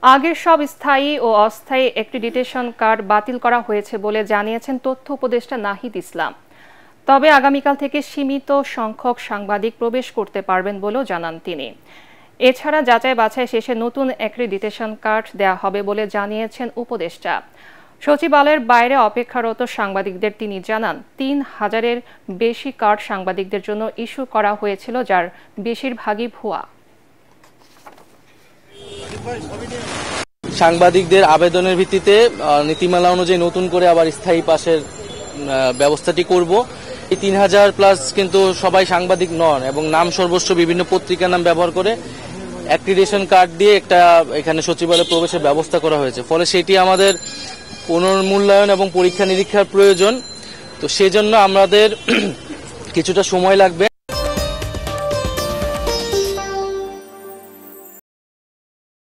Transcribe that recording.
আগের সব স্থায়ী ও অস্থায়ী অ্যাক্রিডিটেশন কার্ড বাতিল করা হয়েছে বলে জানিয়েছেন তথ্য উপদেষ্টা নাহিদ ইসলাম। তবে আগামীকাল থেকে সীমিত সংখ্যক সাংবাদিক প্রবেশ করতে পারবেন বলেও জানান তিনি। এছাড়া যাচাই বাছাই শেষে নতুন অ্যাক্রিডিটেশন কার্ড দেওয়া হবে বলে জানিয়েছেন উপদেষ্টা। সচিবালয়ের বাইরে অপেক্ষারত সাংবাদিকদের তিনি জানান ৩,০০০-এর বেশি কার্ড সাংবাদিকদের জন্য ইস্যু করা হয়েছিল, যার বেশিরভাগই ভুয়া। সাংবাদিকদের আবেদনের ভিত্তিতে নীতিমালা অনুযায়ী নতুন করে আবার স্থায়ী পাশের ব্যবস্থাটি করব। এই ৩,০০০+ কিন্তু সবাই সাংবাদিক নন এবং নাম সর্বস্ব বিভিন্ন পত্রিকার নাম ব্যবহার করে অ্যাক্রিডিটেশন কার্ড দিয়ে একটা এখানে সচিবালয়ে প্রবেশের ব্যবস্থা করা হয়েছে। ফলে সেটি আমাদের পুনর্মূল্যায়ন এবং পরীক্ষা নিরীক্ষার প্রয়োজন। তো সেজন্য আমাদের কিছুটা সময় লাগবে।